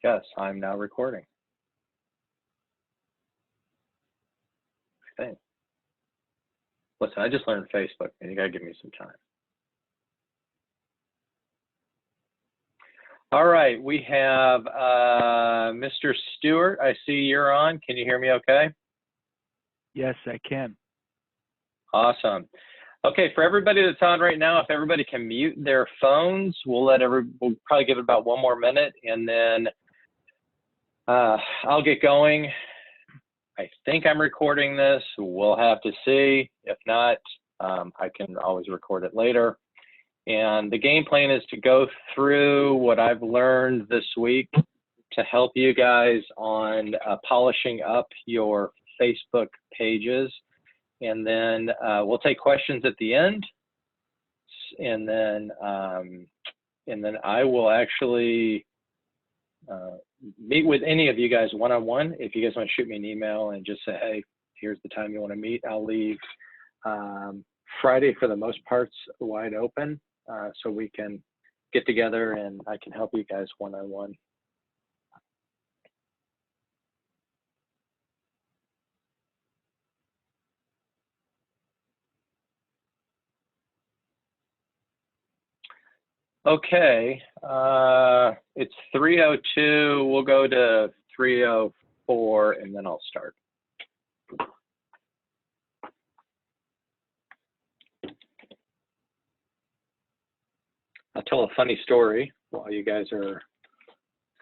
Yes, I'm now recording. I think. Listen, I just learned Facebook, and you gotta give me some time. All right, we have Mr. Stewart. I see you're on. Can you hear me okay? Yes, I can. Awesome. Okay, for everybody that's on right now, if everybody can mute their phones, we'll probably give it about 1 more minute, and then I'll get going. I think I'm recording this. We'll have to see. If not, I can always record it later. And the game plan is to go through what I've learned this week to help you guys on polishing up your Facebook pages. And then we'll take questions at the end. And then I will actually meet with any of you guys one-on-one. If you guys want to shoot me an email and just say, hey, here's the time you want to meet, I'll leave Friday for the most parts wide open, so we can get together and I can help you guys one-on-one. Okay, it's 3:02. We'll go to 3:04 and then I'll start. I'll tell a funny story while you guys are,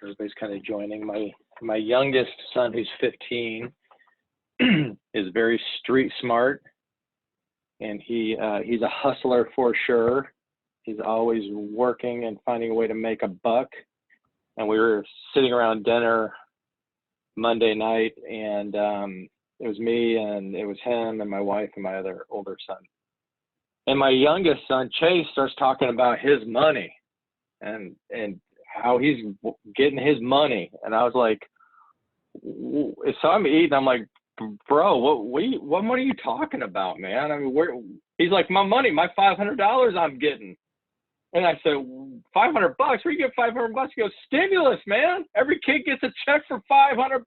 everybody's kind of joining. My youngest son, who's 15, is very street smart, and he's a hustler for sure. He's always working and finding a way to make a buck. And we were sitting around dinner Monday night, and it was me, and it was him, and my wife, and my other older son. And my youngest son, Chase, starts talking about his money and how he's getting his money. And I was like, so I'm eating. I'm like, bro, what money are you talking about, man? I mean, he's like, my money, my $500 I'm getting. And I said, $500? Where you get $500? He goes, stimulus, man. Every kid gets a check for $500.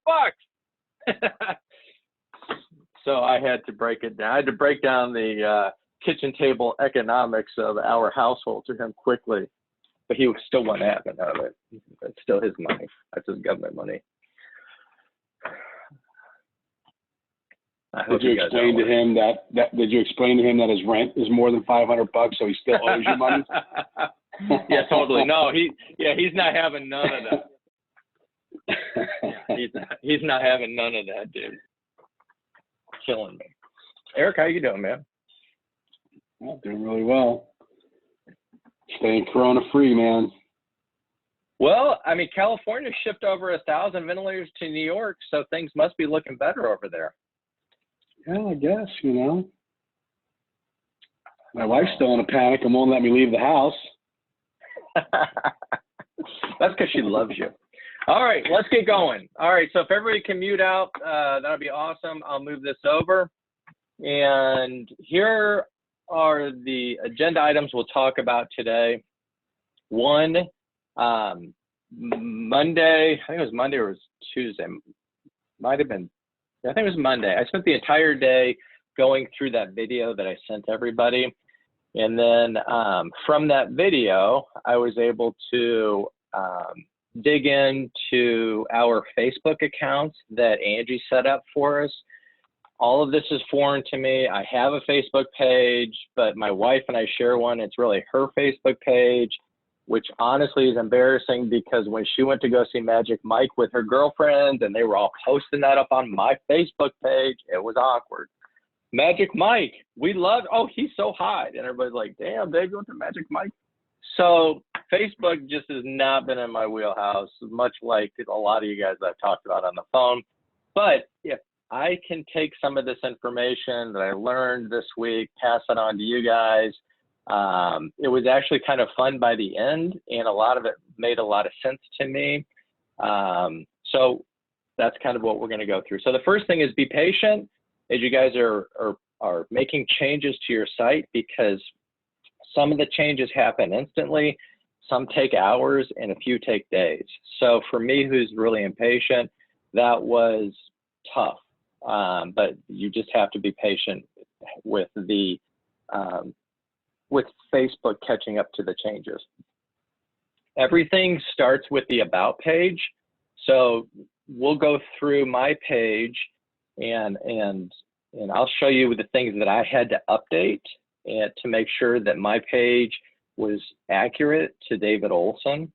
So I had to break it down. I had to break down the kitchen table economics of our household to him quickly, but he still wasn't having none of it. It's still his money. That's his government money. Did you explain to him did you explain to him that his rent is more than $500, so he still owes you money? Yeah, totally. No, he's not having none of that. He's not having none of that, dude. Killing me. Eric, how you doing, man? Well, doing really well. Staying corona free, man. Well, I mean, California shipped over 1,000 ventilators to New York, so things must be looking better over there. Yeah, I guess, you know. My wife's still in a panic and won't let me leave the house. That's because she loves you. All right, let's get going. All right, so if everybody can mute out, that'll be awesome. I'll move this over. And here are the agenda items we'll talk about today. One, Monday, I think it was Monday or it was Tuesday. Might have been. I think it was Monday. I spent the entire day going through that video that I sent everybody. And then from that video, I was able to dig into our Facebook accounts that Angie set up for us. All of this is foreign to me. I have a Facebook page, but my wife and I share one. It's really her Facebook page, which honestly is embarrassing because when she went to go see Magic Mike with her girlfriends and they were all posting that up on my Facebook page, it was awkward. Magic Mike, we love, oh, he's so hot. And everybody's like, damn, they go to Magic Mike. So Facebook just has not been in my wheelhouse, much like a lot of you guys I've talked about on the phone. But if I can take some of this information that I learned this week, pass it on to you guys, it was actually kind of fun by the end, and a lot of it made a lot of sense to me. So that's kind of what we're going to go through. So the first thing is be patient as you guys are making changes to your site, because some of the changes happen instantly. Some take hours and a few take days. So for me, who's really impatient, that was tough. But you just have to be patient with the with Facebook catching up to the changes. Everything starts with the About page. So we'll go through my page and I'll show you the things that I had to update and to make sure that my page was accurate to David Olson,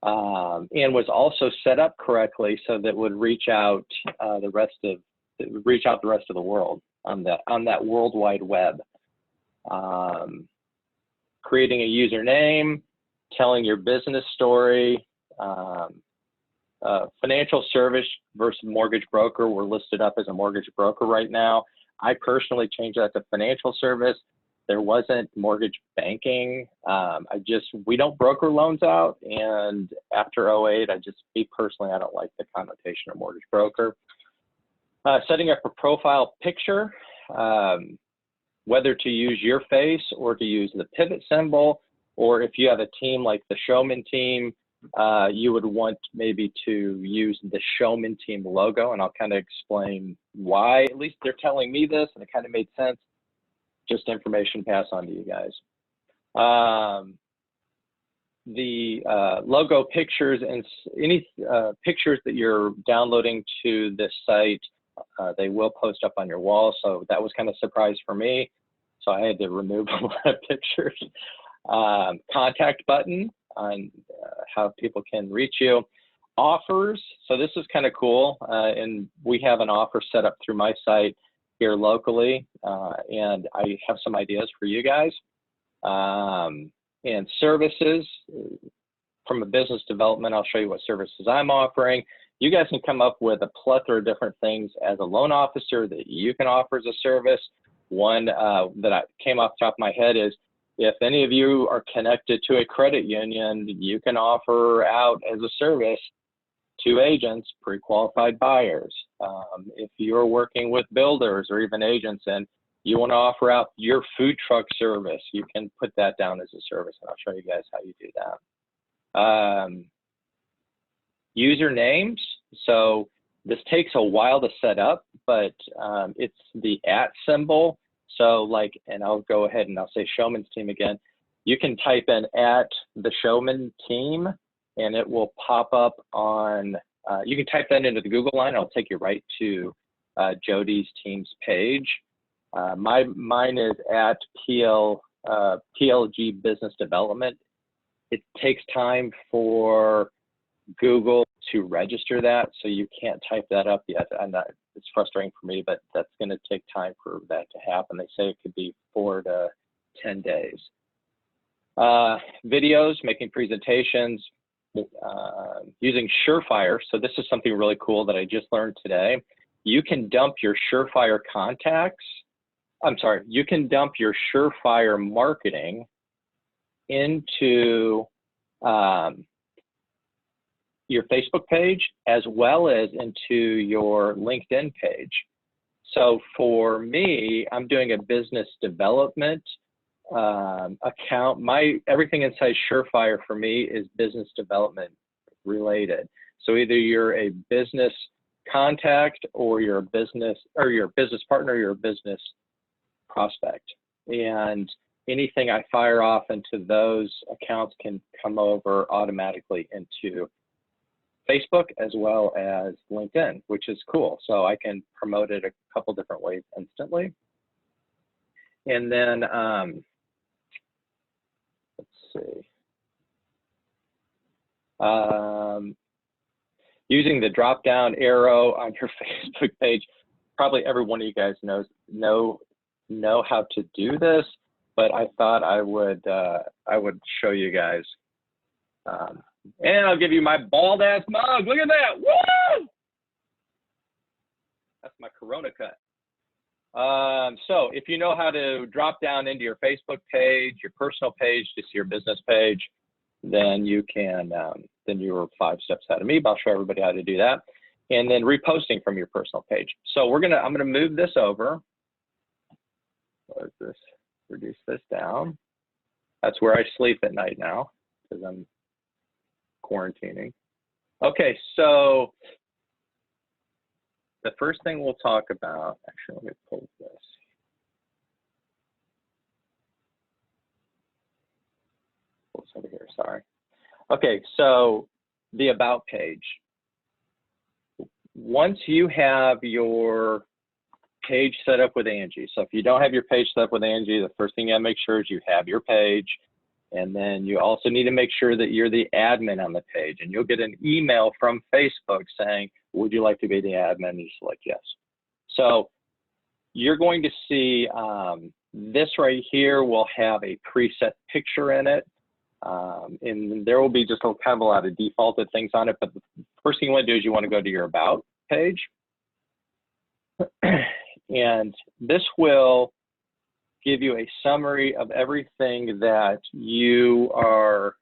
and was also set up correctly so that it would reach out the rest of the world on that World Wide Web. Creating a username, telling your business story, financial service versus mortgage broker. We're listed up as a mortgage broker right now. I personally changed that to financial service. There wasn't mortgage banking. We don't broker loans out. And after 08, me personally, I don't like the connotation of mortgage broker. Setting up a profile picture, whether to use your face or to use the pivot symbol, or if you have a team like the Showman team, you would want maybe to use the Showman team logo, and I'll kind of explain why. At least they're telling me this, and it kind of made sense. Just information passed on to you guys. The logo pictures and any pictures that you're downloading to this site, they will post up on your wall. So that was kind of a surprise for me. So I had to remove a lot of pictures. Contact button on how people can reach you. Offers. So this is kind of cool. And we have an offer set up through my site here locally. And I have some ideas for you guys. And services. From a business development, I'll show you what services I'm offering. You guys can come up with a plethora of different things as a loan officer that you can offer as a service. One that I came off the top of my head is, if any of you are connected to a credit union, you can offer out as a service to agents pre-qualified buyers. If you're working with builders or even agents and you want to offer out your food truck service, you can put that down as a service, and I'll show you guys how you do that. Usernames. So this takes a while to set up, but it's the @ symbol. So like, and I'll go ahead and I'll say Showman's team again. You can type in @the Showman team and it will pop up on, you can type that into the Google line. It'll take you right to Jody's team's page. Mine is @PLG Business Development. It takes time for Google to register that, so you can't type that up yet. It's frustrating for me, but that's going to take time for that to happen. They say it could be 4 to 10 days. Videos, making presentations, using Surefire. So this is something really cool that I just learned today. You can dump your Surefire contacts. You can dump your Surefire marketing into your Facebook page as well as into your LinkedIn page. So for me, I'm doing a business development account. Everything inside Surefire for me is business development related. So either you're a business contact or you're a business partner, or you're a business prospect. And anything I fire off into those accounts can come over automatically into Facebook as well as LinkedIn, which is cool. So I can promote it a couple different ways instantly. And then, let's see. Using the drop-down arrow on your Facebook page, probably every one of you guys know how to do this, but I thought I would show you guys. And I'll give you my bald ass mug. Look at that. Woo! That's my Corona cut. So if you know how to drop down into your Facebook page, your personal page, just your business page, then you can, then you're 5 steps ahead of me, but I'll show everybody how to do that. And then reposting from your personal page. So I'm gonna move this over. Reduce this down. That's where I sleep at night now. because I'm quarantining. Okay, so the first thing we'll talk about, actually, let me pull this. Pull this over here, sorry. Okay, so the About page. Once you have your page set up with Angie, so if you don't have your page set up with Angie, the first thing you gotta make sure is you have your page. And then you also need to make sure that you're the admin on the page, and you'll get an email from Facebook saying, would you like to be the admin? And you select yes. So you're going to see this right here will have a preset picture in it. And there will be just kind of a lot of defaulted things on it, but the first thing you want to do is you want to go to your About page. And this will give you a summary of everything that you are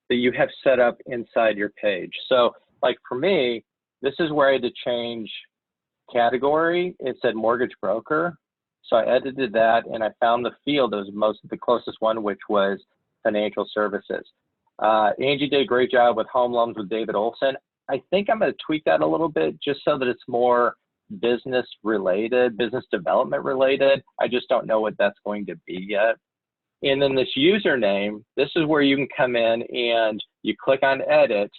that you have set up inside your page. So like for me, this is where I had to change category. It said mortgage broker. So I edited that and I found the field that was the closest one, which was financial services. Angie did a great job with home loans with David Olson. I think I'm going to tweak that a little bit just so that it's more business related, business development related. I just don't know what that's going to be yet. And then this username, this is where you can come in and you click on edit,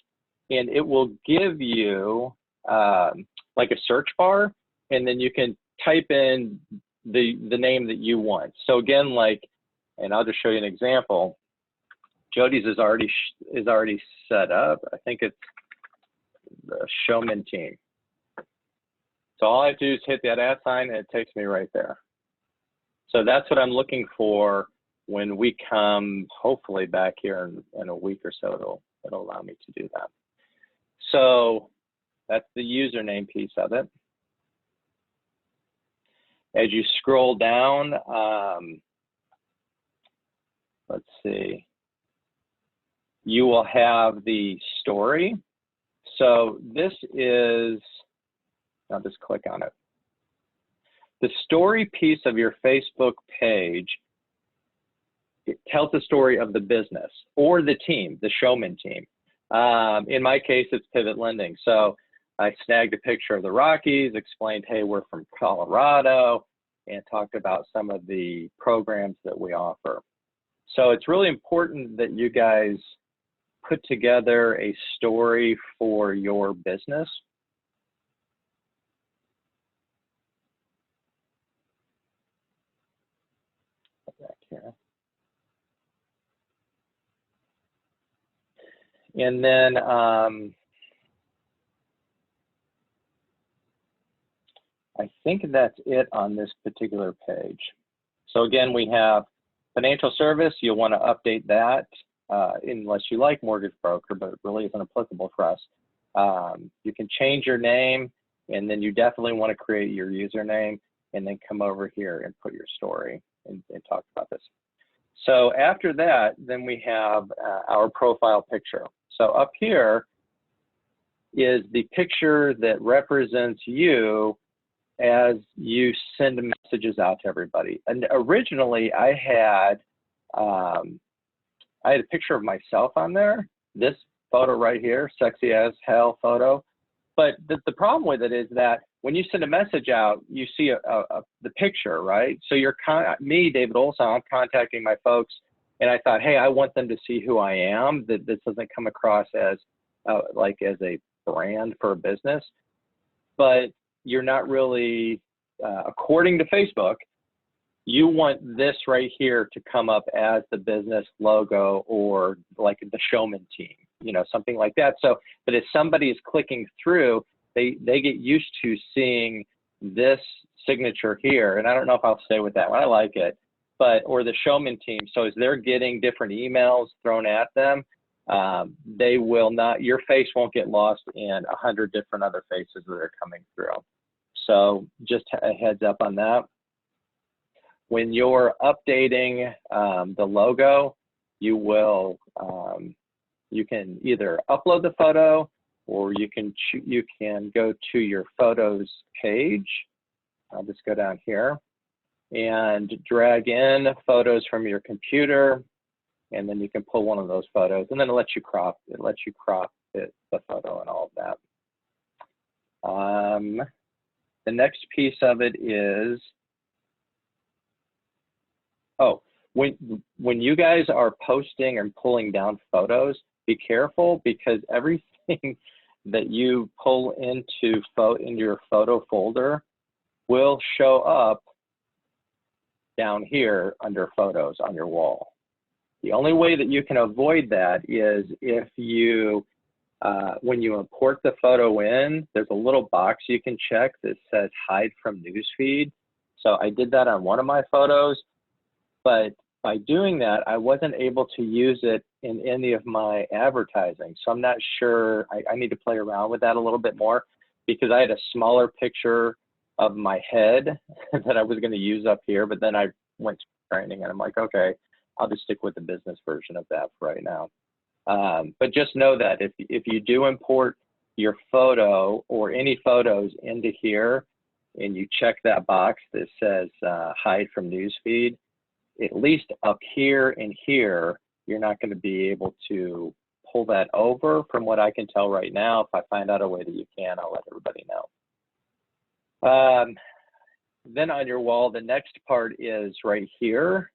and it will give you like a search bar, and then you can type in the name that you want. So again, like, and I'll just show you an example. Jody's is already set up. I think it's the Showman Team. So all I have to do is hit that @ sign and it takes me right there. So that's what I'm looking for when we come, hopefully back here in a week or so, it'll allow me to do that. So that's the username piece of it. As you scroll down, let's see, you will have the story. So this is, I'll just click on it. The story piece of your Facebook page, it tells the story of the business or the team, the Showman Team. In my case, it's Pivot Lending. So I snagged a picture of the Rockies, explained, hey, we're from Colorado, and talked about some of the programs that we offer. So it's really important that you guys put together a story for your business. Back here. And then I think that's it on this particular page. So again, we have financial service. You'll want to update that unless you like mortgage broker, but it really isn't applicable for us. You can change your name, and then you definitely want to create your username, and then come over here and put your story and talk about this. So after that, then we have our profile picture. So up here is the picture that represents you as you send messages out to everybody. And originally I had a picture of myself on there, this photo right here, sexy as hell photo. But the problem with it is that when you send a message out, you see the picture, right? So you're me, David Olson, I'm contacting my folks, and I thought, hey, I want them to see who I am, that this doesn't come across as like as a brand for a business. But you're not really, according to Facebook, you want this right here to come up as the business logo or like the Showman Team, you know, something like that. So, but if somebody is clicking through, they get used to seeing this signature here. And I don't know if I'll stay with that one. I like it, but, or the Showman Team. So as they're getting different emails thrown at them, they will not, your face won't get lost in 100 different other faces that are coming through. So just a heads up on that. When you're updating the logo, you will, you can either upload the photo, or you can go to your photos page. I'll just go down here and drag in photos from your computer. and then you can pull one of those photos, and then it lets you crop the photo and all of that. The next piece of it is, when you guys are posting and pulling down photos, be careful, because everything that you pull into your photo folder will show up down here under photos on your wall. The only way that you can avoid that is if you, when you import the photo in, there's a little box you can check that says hide from newsfeed. So I did that on one of my photos, but by doing that, I wasn't able to use it in any of my advertising. So I'm not sure, I need to play around with that a little bit more, because I had a smaller picture of my head that I was going to use up here, but then I went to training and I'm like, okay, I'll just stick with the business version of that for right now. But just know that if you do import your photo or any photos into here and you check that box that says hide from newsfeed, at least up here and here, you're not going to be able to pull that over from what I can tell right now. If I find out a way that you can, I'll let everybody know. Then on your wall, the next part is right here,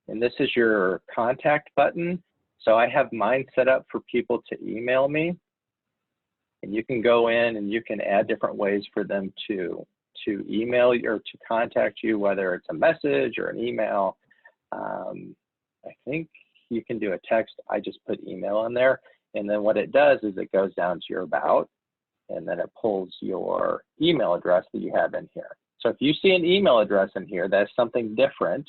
and this is your contact button. So I have mine set up for people to email me, and you can go in and you can add different ways for them to email you or to contact you, whether it's a message or an email. I think you can do a text. I just put email in there, and then what it does is it goes down to your about, and then it pulls your email address that you have in here. So if you see an email address in here that's something different,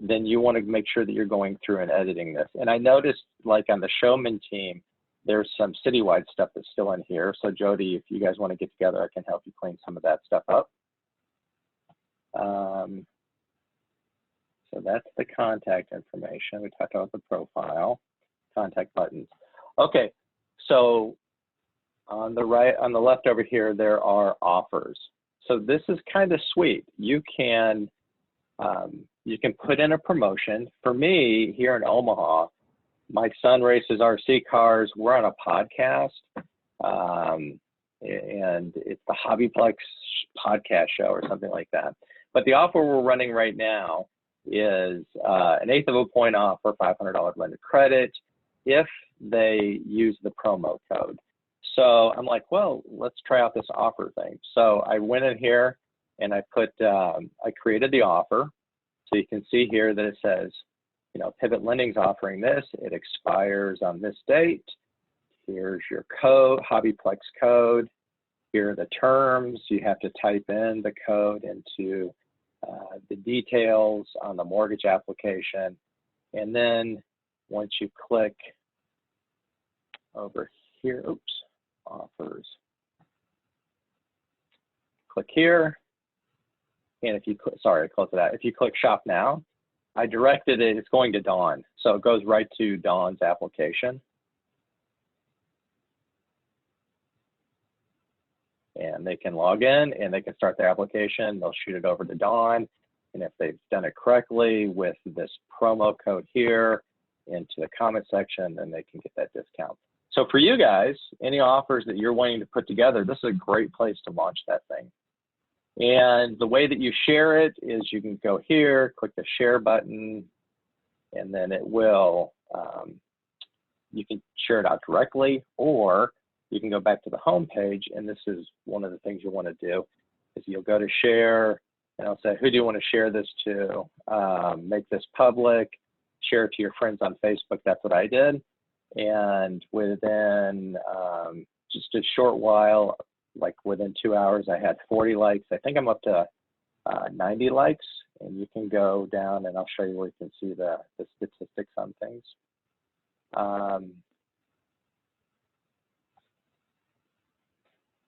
then you want to make sure that you're going through and editing this. And I noticed, like on the Showman team, there's some citywide stuff that's still in here. So Jody, if you guys want to get together, I can help you clean some of that stuff up. So that's the contact information. We talked about the profile, contact buttons. Okay, so on the right, on the left over here, there are offers. So this is kind of sweet. You can put in a promotion. For me, here in Omaha, my son races RC cars. We're on a podcast, and it's the Hobbyplex podcast show or something like that. But the offer we're running right now is an eighth of a point off for $500 lender credit if they use the promo code. So I'm like, well, let's try out this offer thing. So I went in here and I put, I created the offer. So you can see here that it says, you know, Pivot Lending's offering this. It expires on this date. Here's your code, Hobbyplex code. Here are the terms. You have to type in the code into the details on the mortgage application. And then once you click over here, oops, offers, click here. And if you, sorry, I closed it out. If you click shop now, I directed it, it's going to Dawn. So it goes right to Dawn's application. And they can log in and they can start their application. They'll shoot it over to Dawn. And if they've done it correctly with this promo code here into the comment section, then they can get that discount. So for you guys, any offers that you're wanting to put together, this is a great place to launch that thing. And the way that you share it is you can go here, click the share button, and then it will, you can share it out directly, or you can go back to the home page, and this is one of the things you want to do, is you'll go to share, and it'll say, who do you want to share this to? Make this public, share it to your friends on Facebook. That's what I did. And within just a short while, like within 2 hours, I had 40 likes. I think I'm up to 90 likes, and you can go down and I'll show you where you can see the statistics on things.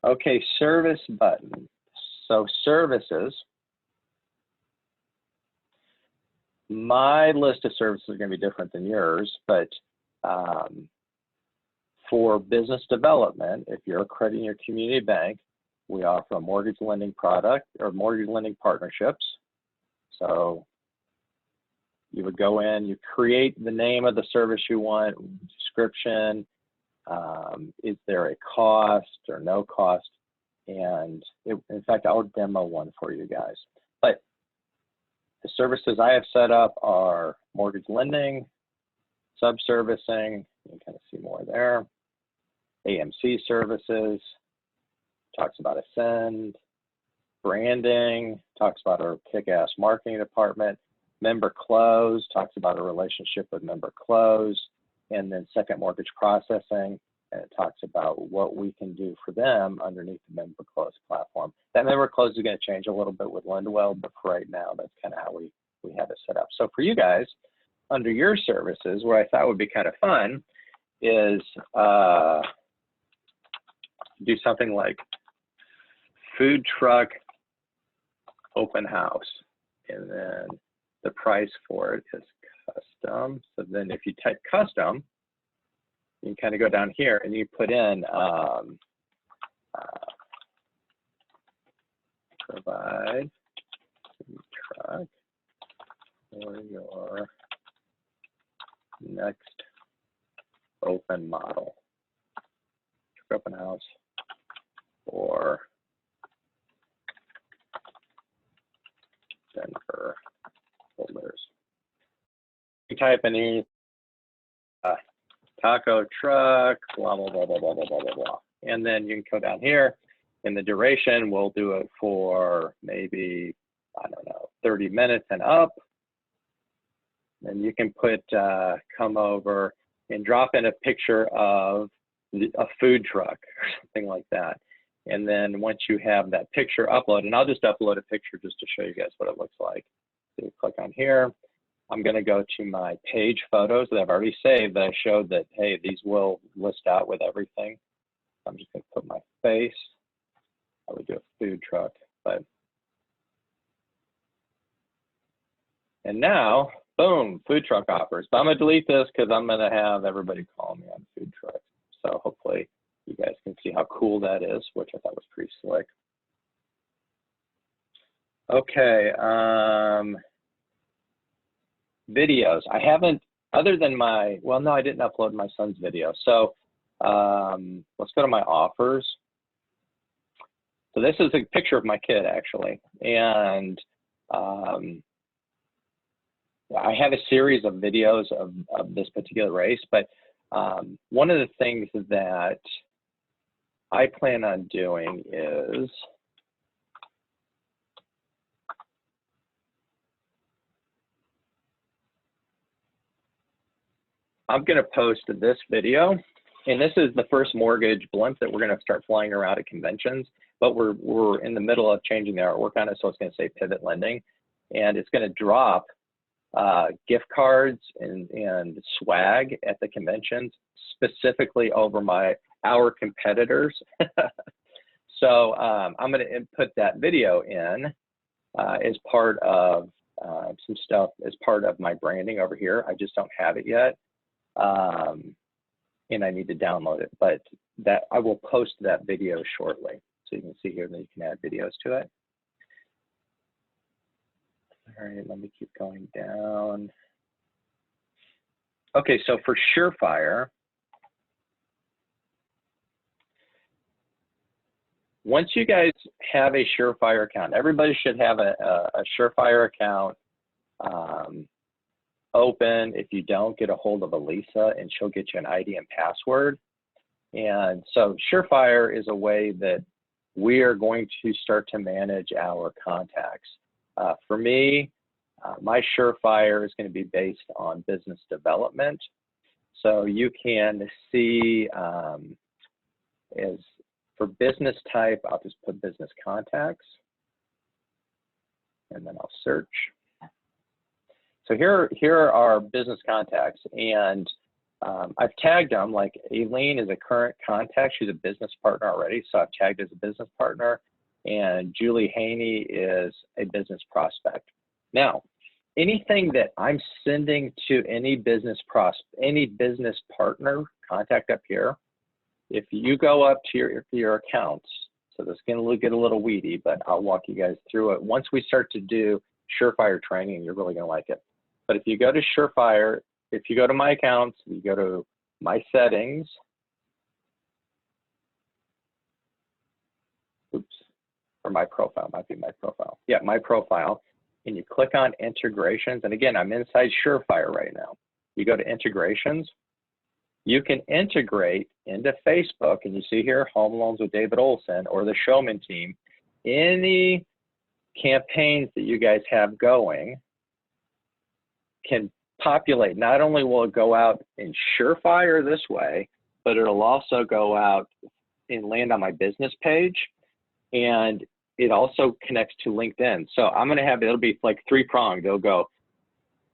Okay, service button. So services, my list of services is going to be different than yours, but for business development, if you're a credit union or community bank, we offer a mortgage lending product or mortgage lending partnerships. So you would go in, you create the name of the service you want, description, is there a cost or no cost? And in fact, I'll demo one for you guys. But the services I have set up are mortgage lending, sub-servicing, you can kind of see more there, AMC services, talks about Ascend, branding, talks about our kick-ass marketing department, member close, talks about a relationship with member close, and then second mortgage processing, and it talks about what we can do for them underneath the member close platform. That member close is going to change a little bit with Lendwell, but for right now, that's kind of how we have it set up. So for you guys, under your services, where I thought would be kind of fun is do something like food truck open house, and then the price for it is custom. So then if you type custom, you can kind of go down here and you put in provide food truck for your next open model, open house for Denver holders. You type in taco truck, blah, blah, blah, blah, blah, blah, blah, blah, blah. And then you can go down here. In the duration, we'll do it for maybe, I don't know, 30 minutes and up. And you can put, come over and drop in a picture of a food truck or something like that. And then once you have that picture uploaded, and I'll just upload a picture just to show you guys what it looks like. So you click on here. I'm going to go to my page photos that I've already saved that I showed that, hey, these will list out with everything. I'm just going to put my face. I would do a food truck, but. And now, boom, food truck offers. But I'm going to delete this because I'm going to have everybody call me on food trucks. So hopefully you guys can see how cool that is, which I thought was pretty slick. Okay. Videos. I haven't, other than my, well, no, I didn't upload my son's video. So let's go to my offers. So this is a picture of my kid, actually. And I have a series of videos of this particular race, but one of the things that I plan on doing is I'm going to post this video, and this is the first mortgage blimp that we're going to start flying around at conventions, but we're in the middle of changing the artwork on it, so it's going to say Pivot Lending, and it's going to drop gift cards and swag at the conventions, specifically over our competitors. So I'm going to input that video in as part of some stuff, as part of my branding over here. I just don't have it yet. And I need to download it, but that I will post that video shortly. So you can see here that you can add videos to it. All right, let me keep going down. Okay, so for Surefire, once you guys have a Surefire account, everybody should have a Surefire account open. If you don't, get a hold of Elisa and she'll get you an ID and password. And so Surefire is a way that we are going to start to manage our contacts. For me, my Surefire is going to be based on business development. So you can see as for business type, I'll just put business contacts and then I'll search. So here are our business contacts, and I've tagged them, like Aileen is a current contact. She's a business partner already, so I've tagged as a business partner, and Julie Haney is a business prospect. Now, anything that I'm sending to any business partner contact up here, if you go up to your accounts, so this is going to get a little weedy, but I'll walk you guys through it. Once we start to do Surefire training, you're really going to like it. But if you go to Surefire, if you go to my accounts, you go to my settings, oops, or my profile, might be my profile. Yeah, my profile, and you click on integrations. And again, I'm inside Surefire right now. You go to integrations, you can integrate into Facebook, and you see here, Home Loans with David Olson or the Showman team, any campaigns that you guys have going can populate. Not only will it go out in Surefire this way, but it'll also go out and land on my business page. And it also connects to LinkedIn. So I'm going to have, it'll be like three-pronged. It'll go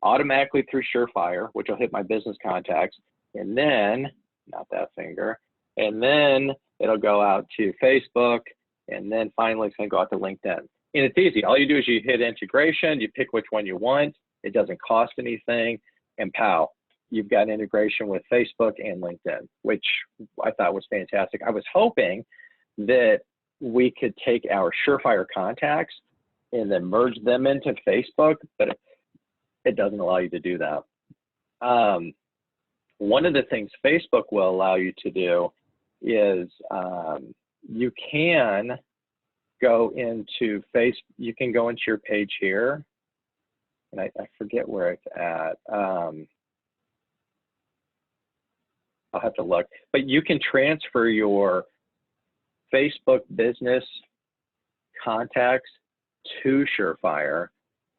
automatically through Surefire, which will hit my business contacts. And then, not that finger, and then it'll go out to Facebook. And then finally, it's going to go out to LinkedIn. And it's easy. All you do is you hit integration, you pick which one you want. It doesn't cost anything. And pow, you've got integration with Facebook and LinkedIn, which I thought was fantastic. I was hoping that we could take our Surefire contacts and then merge them into Facebook, but it doesn't allow you to do that. One of the things Facebook will allow you to do is you can go into you can go into your page here, and I forget where it's at. I'll have to look, but you can transfer your Facebook business contacts to Surefire,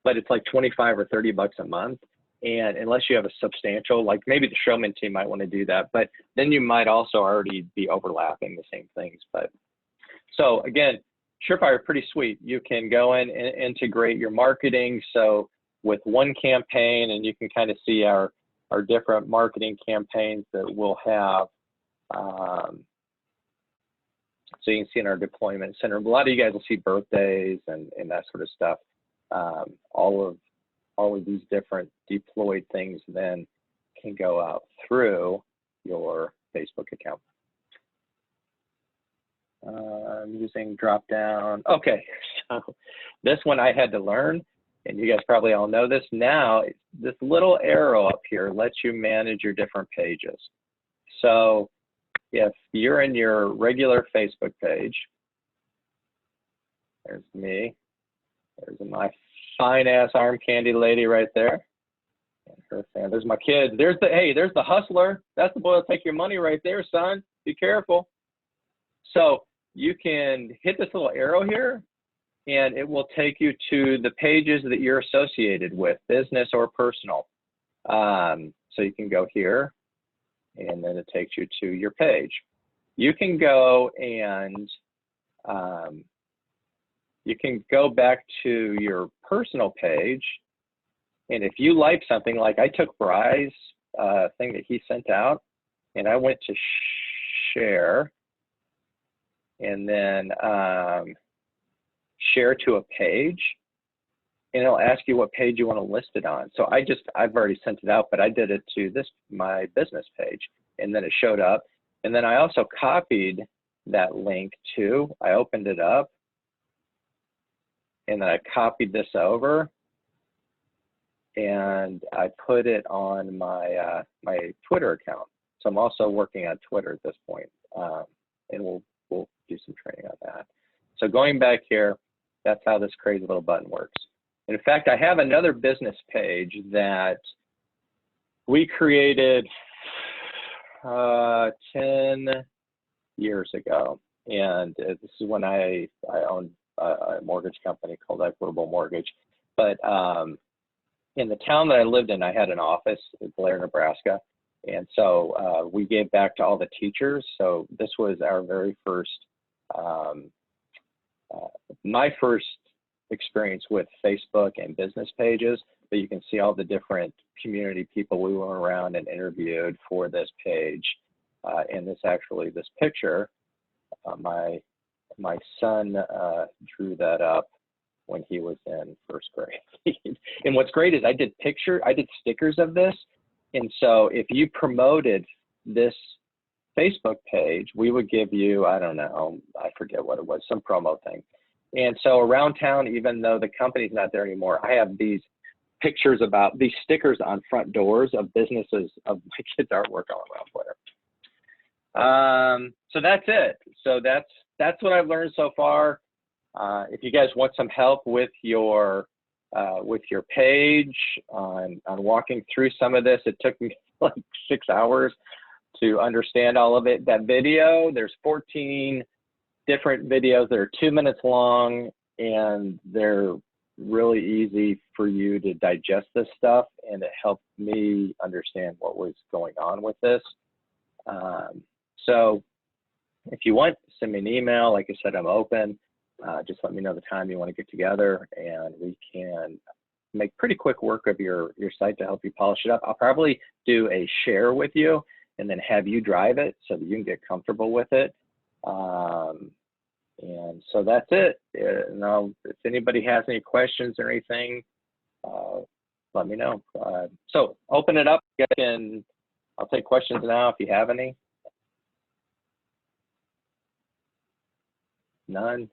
but it's like 25 or 30 bucks a month. And unless you have a substantial, like maybe the Showman team might want to do that, but then you might also already be overlapping the same things. But so again, Surefire, pretty sweet. You can go in and integrate your marketing. So with one campaign, and you can kind of see our different marketing campaigns that we'll have. So you can see in our deployment center, a lot of you guys will see birthdays and that sort of stuff. All of these different deployed things then can go out through your Facebook account. I'm using drop-down. Okay, so this one I had to learn, and you guys probably all know this now. This little arrow up here lets you manage your different pages. So if you're in your regular Facebook page, there's me, there's my fine-ass arm candy lady right there. And her fan. There's my kids. There's the hustler. That's the boy that'll take your money right there, son. Be careful. So you can hit this little arrow here, and it will take you to the pages that you're associated with, business or personal. So you can go here, and then it takes you to your page. You can go and you can go back to your personal page, and if you like something, like I took Bry's thing that he sent out, and I went to share, and then share to a page, and it'll ask you what page you want to list it on. So I've already sent it out, but I did it to my business page, and then it showed up. And then I also copied that link too. I opened it up, and then I copied this over, and I put it on my my Twitter account. So I'm also working on Twitter at this point, and we'll do some training on that. So going back here, that's how this crazy little button works. In fact, I have another business page that we created 10 years ago, and this is when I owned a mortgage company called Equitable Mortgage. But in the town that I lived in, I had an office in Blair, Nebraska, and so we gave back to all the teachers. So this was our very first, my first experience with Facebook and business pages. But you can see all the different community people we went around and interviewed for this page. And this picture, my son drew that up when he was in first grade. And what's great is I did stickers of this. And so if you promoted this Facebook page, we would give you, I don't know, I forget what it was, some promo thing. And so around town, even though the company's not there anymore, I have these pictures about these stickers on front doors of businesses of my kids' artwork all around Twitter. So that's it. So that's what I've learned so far. If you guys want some help with your page on walking through some of this, it took me like 6 hours to understand all of it. That video, there's 14 different videos that are 2 minutes long, and they're really easy for you to digest this stuff, and it helped me understand what was going on with this. So if you want, send me an email. Like I said, I'm open. Just let me know the time you want to get together, and we can make pretty quick work of your site to help you polish it up. I'll probably do a share with you and then have you drive it so that you can get comfortable with it. And so that's it. Now, if anybody has any questions or anything, let me know. So open it up. I'll take questions now if you have any. None?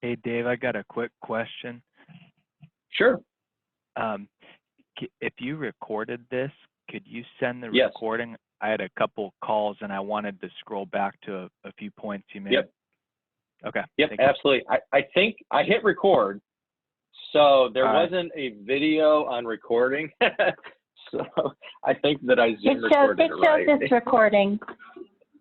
Hey, Dave, I got a quick question. Sure. If you recorded this, could you send the Yes. recording? I had a couple calls and I wanted to scroll back to a few points you made. Yep. Okay. Yep, Thank you. absolutely. I think I hit record, so there All right. wasn't a video on recording. So I think that I Zoom It shows recorded it right. it's recording.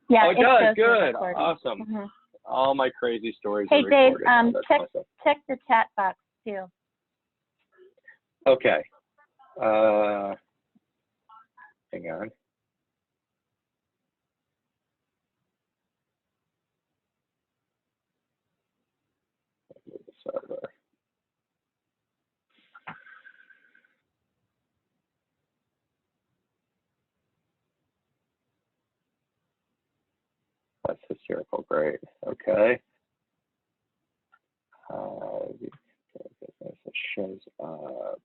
Yeah, Oh, it does. shows you're Good. recording. Awesome. Mhm. All my crazy stories Hey, are Dave, recorded now. That's awesome. check the chat box too. Okay. Hang on. Move this over. That's hysterical. Great. Okay. It shows up.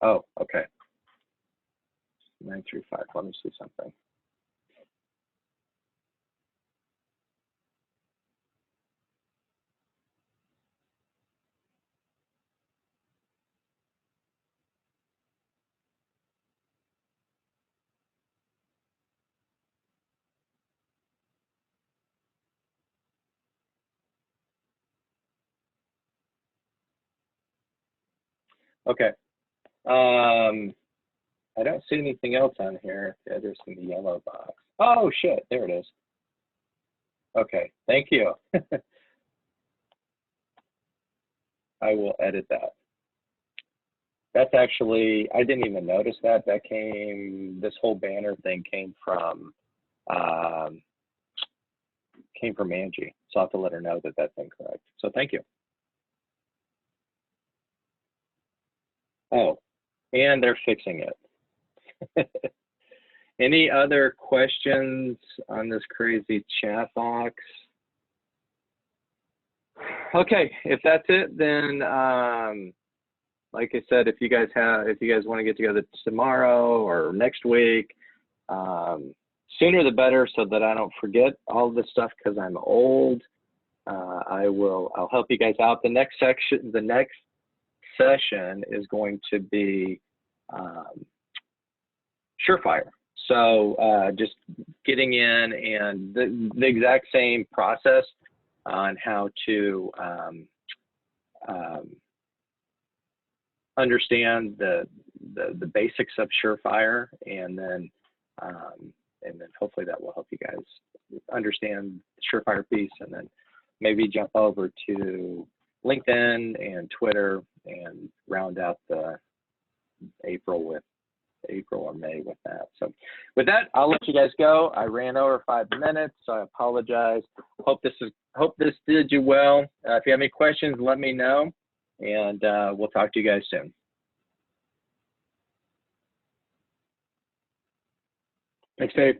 Oh, okay. 935. Let me see something. Okay. I don't see anything else on here. Yeah, there's in the yellow box. Oh shit, there it is. Okay, thank you. I will edit that. That's actually, I didn't even notice that. This whole banner thing came from Angie. So I'll have to let her know that that's incorrect. So thank you. Oh, and they're fixing it. Any other questions on this crazy chat box? Okay, if that's it, then like I said, if you guys want to get together tomorrow or next week, sooner the better, so that I don't forget all this stuff because I'm old. I'll help you guys out. The next session is going to be Surefire. So just getting in and the exact same process on how to understand the basics of Surefire, and then hopefully that will help you guys understand the Surefire piece, and then maybe jump over to LinkedIn and Twitter and round out the April or May with that. So with that, I'll let you guys go. I ran over 5 minutes, so I apologize. Hope this did you well. If you have any questions, let me know, and we'll talk to you guys soon. Thanks, Dave.